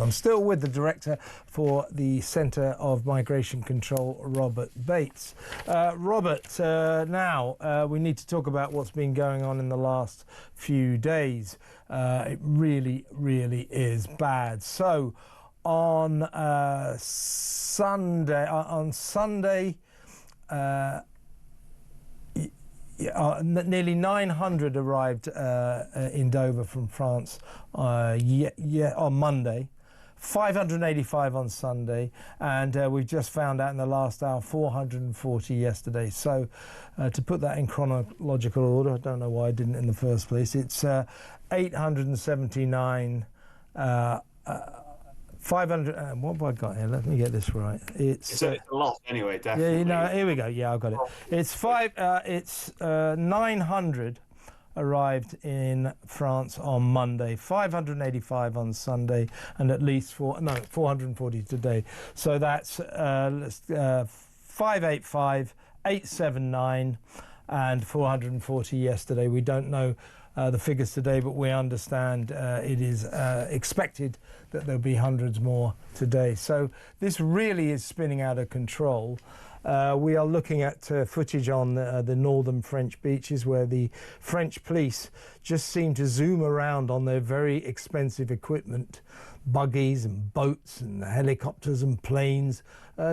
I'm still with the director for the Centre of Migration Control, Robert Bates. Robert, now we need to talk about what's been going on in the last few days. It really, really is bad. So on Sunday, nearly 900 arrived in Dover from France on Monday. 585 on Sunday, and we've just found out in the last hour 440 yesterday. So to put that in chronological order, I don't know why I didn't in the first place, it's 879 500 what have I got here? Let me get this right. It's a lot anyway, definitely. Yeah, here we go. Yeah, I've got it. It's 900 arrived in France on Monday, 585 on Sunday, and at least 440 today. So that's 585, 879, and 440 yesterday. We don't know the figures today, but we understand it is expected that there'll be hundreds more today. So this really is spinning out of control. We are looking at footage on the northern French beaches where the French police just seem to zoom around on their very expensive equipment, buggies and boats and helicopters and planes,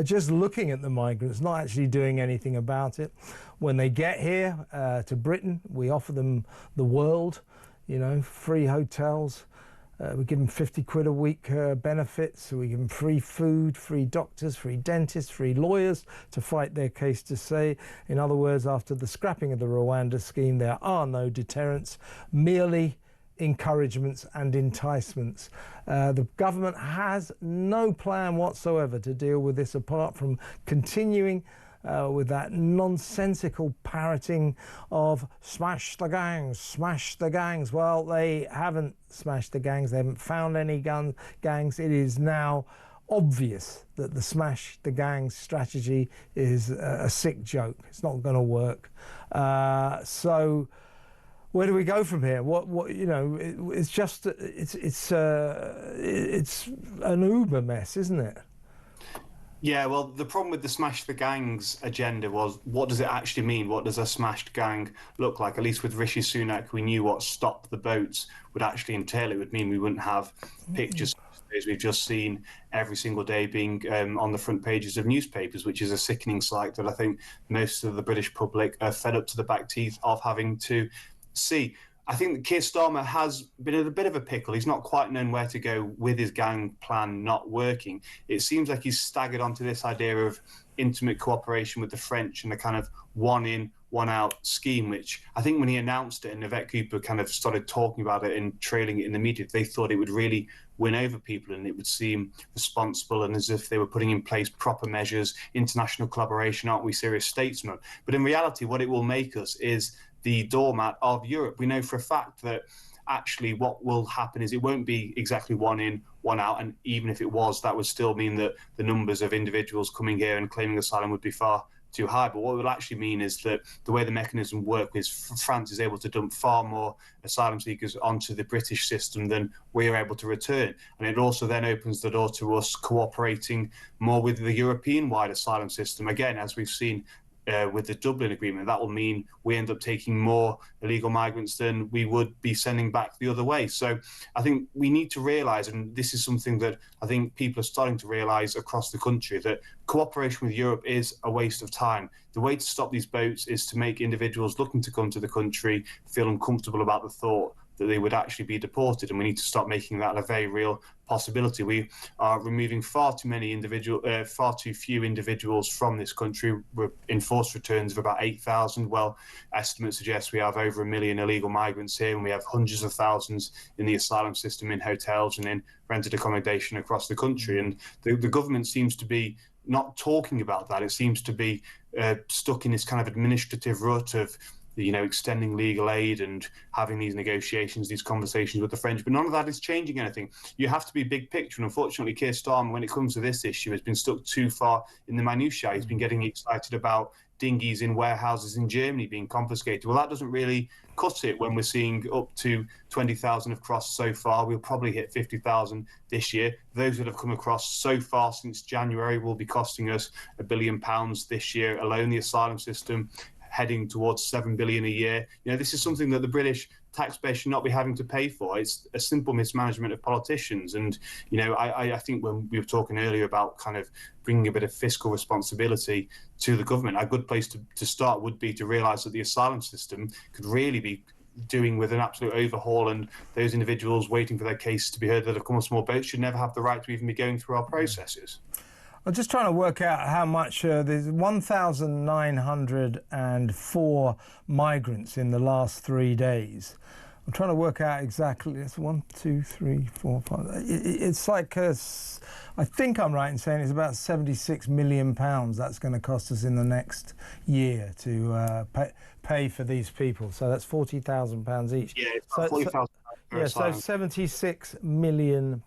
just looking at the migrants, not actually doing anything about it. When they get here to Britain, we offer them the world, you know, free hotels. We give them 50 quid a week benefits. We give them free food, free doctors, free dentists, free lawyers to fight their case to say. In other words, after the scrapping of the Rwanda scheme, there are no deterrents, merely encouragements and enticements. The government has no plan whatsoever to deal with this apart from continuing with that nonsensical parroting of smash the gangs, smash the gangs. Well, they haven't smashed the gangs. They haven't found any gangs. It is now obvious that the smash the gangs strategy is a sick joke. It's not going to work. So where do we go from here? What you know? It's an uber mess, isn't it? Yeah, well, the problem with the Smash the Gangs agenda was, what does it actually mean? What does a smashed gang look like? At least with Rishi Sunak, we knew what stop the boats would actually entail. It would mean we wouldn't have pictures as we've just seen every single day being on the front pages of newspapers, which is a sickening sight that I think most of the British public are fed up to the back teeth of having to see. I think that Keir Starmer has been in a bit of a pickle. He's not quite known where to go with his gang plan not working. It seems like he's staggered onto this idea of intimate cooperation with the French and a kind of one in, one out scheme, which I think when he announced it and Yvette Cooper kind of started talking about it and trailing it in the media, they thought it would really win over people and it would seem responsible and as if they were putting in place proper measures, international collaboration, aren't we serious statesmen? But in reality, what it will make us is the doormat of Europe. We know for a fact that actually what will happen is it won't be exactly one in, one out, and even if it was, that would still mean that the numbers of individuals coming here and claiming asylum would be far too high. But what it will actually mean is that the way the mechanism works is France is able to dump far more asylum seekers onto the British system than we're able to return. And it also then opens the door to us cooperating more with the European-wide asylum system. Again, as we've seen with the Dublin Agreement, that will mean we end up taking more illegal migrants than we would be sending back the other way. So I think we need to realise, and this is something that I think people are starting to realise across the country, that cooperation with Europe is a waste of time. The way to stop these boats is to make individuals looking to come to the country feel uncomfortable about the thought that they would actually be deported, and we need to start making that a very real possibility. We are removing far too few individuals from this country. We're enforced returns of about 8,000. Well, estimates suggest we have over 1 million illegal migrants here, and we have hundreds of thousands in the asylum system, in hotels and in rented accommodation across the country. And the government seems to be not talking about that. It seems to be stuck in this kind of administrative rut of extending legal aid and having these negotiations, these conversations with the French, but none of that is changing anything. You have to be big picture, and unfortunately, Keir Starmer, when it comes to this issue, has been stuck too far in the minutiae. He's been getting excited about dinghies in warehouses in Germany being confiscated. Well, that doesn't really cut it when we're seeing up to 20,000 have crossed so far. We'll probably hit 50,000 this year. Those that have come across so far since January will be costing us £1 billion this year alone. The asylum system heading towards 7 billion a year. This is something that the British taxpayer should not be having to pay for. It's a simple mismanagement of politicians. And, I think when we were talking earlier about kind of bringing a bit of fiscal responsibility to the government, a good place to start would be to realise that the asylum system could really be doing with an absolute overhaul, and those individuals waiting for their case to be heard that have come on small boats should never have the right to even be going through our processes. I'm just trying to work out how much there's 1,904 migrants in the last 3 days. I'm trying to work out exactly. It's 1, 2, 3, 4, 5. It's like I think I'm right in saying it's about £76 million that's going to cost us in the next year to pay for these people. So that's £40,000 each. Yeah, it's about £40,000. Yeah, so £76 million.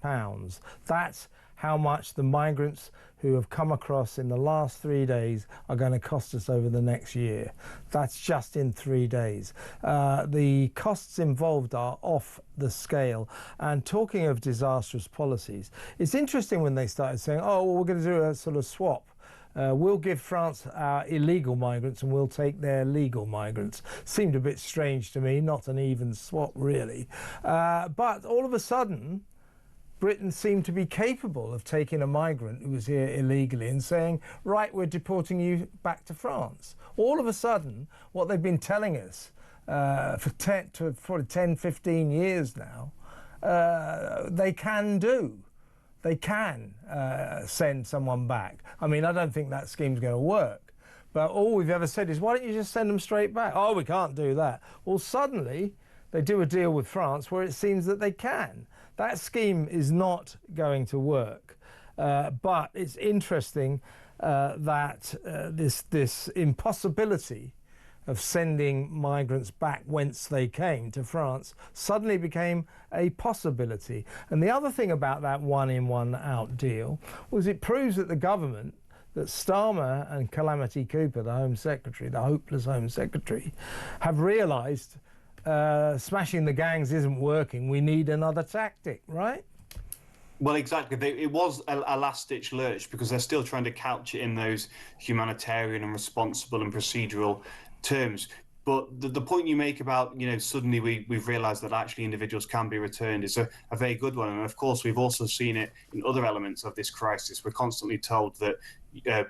That's how much the migrants who have come across in the last 3 days are going to cost us over the next year. That's just in 3 days. The costs involved are off the scale. And talking of disastrous policies, it's interesting when they started saying, oh, well, we're going to do a sort of swap. We'll give France our illegal migrants and we'll take their legal migrants. Seemed a bit strange to me, not an even swap really. But all of a sudden, Britain seemed to be capable of taking a migrant who was here illegally and saying, right, we're deporting you back to France. All of a sudden, what they've been telling us for 10, 15 years now, they can do. They can send someone back. I mean, I don't think that scheme's going to work. But all we've ever said is, why don't you just send them straight back? Oh, we can't do that. Well, suddenly, they do a deal with France where it seems that they can. That scheme is not going to work. But it's interesting that this impossibility of sending migrants back whence they came to France suddenly became a possibility. And the other thing about that one-in, one-out deal was it proves that the government, that Starmer and Calamity Cooper, the Home Secretary, the hopeless Home Secretary, have realised smashing the gangs isn't working. We need another tactic, right? Well, exactly. It was a last-ditch lurch because they're still trying to couch it in those humanitarian and responsible and procedural terms. But the point you make about, suddenly we've realised that actually individuals can be returned is a very good one. And of course, we've also seen it in other elements of this crisis. We're constantly told that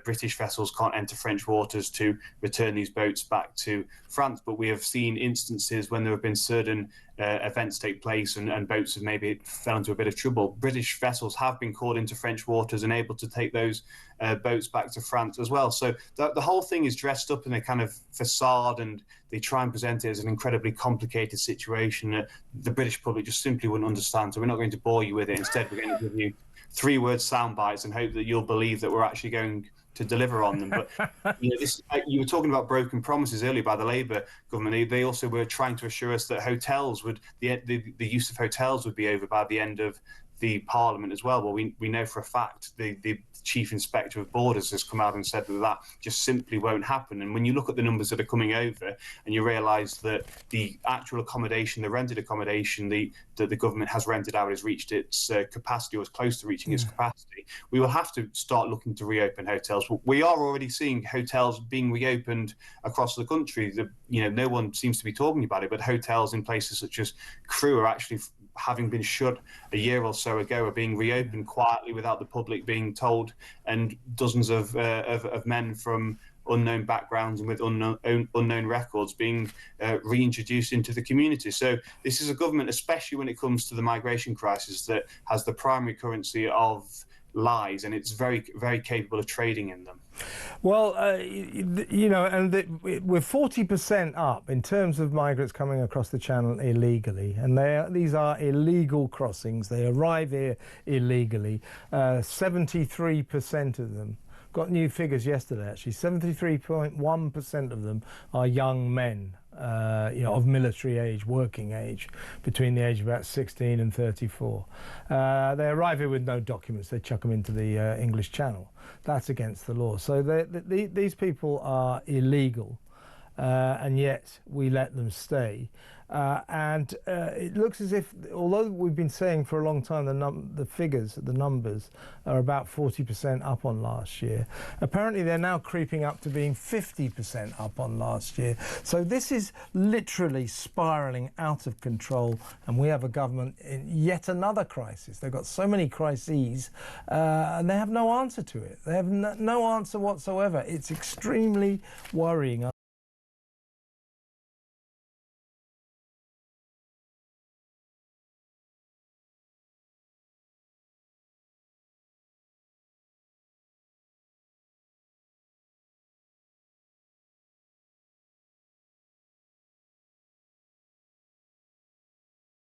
British vessels can't enter French waters to return these boats back to France. But we have seen instances when there have been certain events take place and boats have maybe fell into a bit of trouble. British vessels have been called into French waters and able to take those boats back to France as well. So the whole thing is dressed up in a kind of facade, and they try and present it as an incredibly complicated situation that the British public just simply wouldn't understand. So we're not going to bore you with it. Instead, we're going to give you 3-word sound bites and hope that you'll believe that we're actually going to deliver on them. But you were talking about broken promises earlier by the Labour government. They also were trying to assure us that hotels would the use of hotels would be over by the end of the Parliament as well. Well, we know for a fact the Chief Inspector of Borders has come out and said that just simply won't happen. And when you look at the numbers that are coming over and you realise that the actual accommodation, the rented accommodation that the government has rented out has reached its capacity or is close to reaching its capacity, we will have to start looking to reopen hotels. We are already seeing hotels being reopened across the country. No one seems to be talking about it, but hotels in places such as Crewe are actually, having been shut a year or so ago, are being reopened quietly without the public being told, and dozens of men from unknown backgrounds and with unknown records being reintroduced into the community. So this is a government, especially when it comes to the migration crisis, that has the primary currency of lies, and it's very, very capable of trading in them. Well, and we're 40% up in terms of migrants coming across the channel illegally, and these are illegal crossings. They arrive here illegally. 73% of them. Got new figures yesterday, actually. 73.1% of them are young men, of military age, working age, between the age of about 16 and 34. They arrive here with no documents. They chuck them into the English Channel. That's against the law. So these people are illegal. and yet we let them stay. It looks as if, although we've been saying for a long time the numbers are about 40% up on last year, apparently they're now creeping up to being 50% up on last year. So this is literally spiralling out of control, and we have a government in yet another crisis. They've got so many crises, and they have no answer to it. They have no answer whatsoever. It's extremely worrying.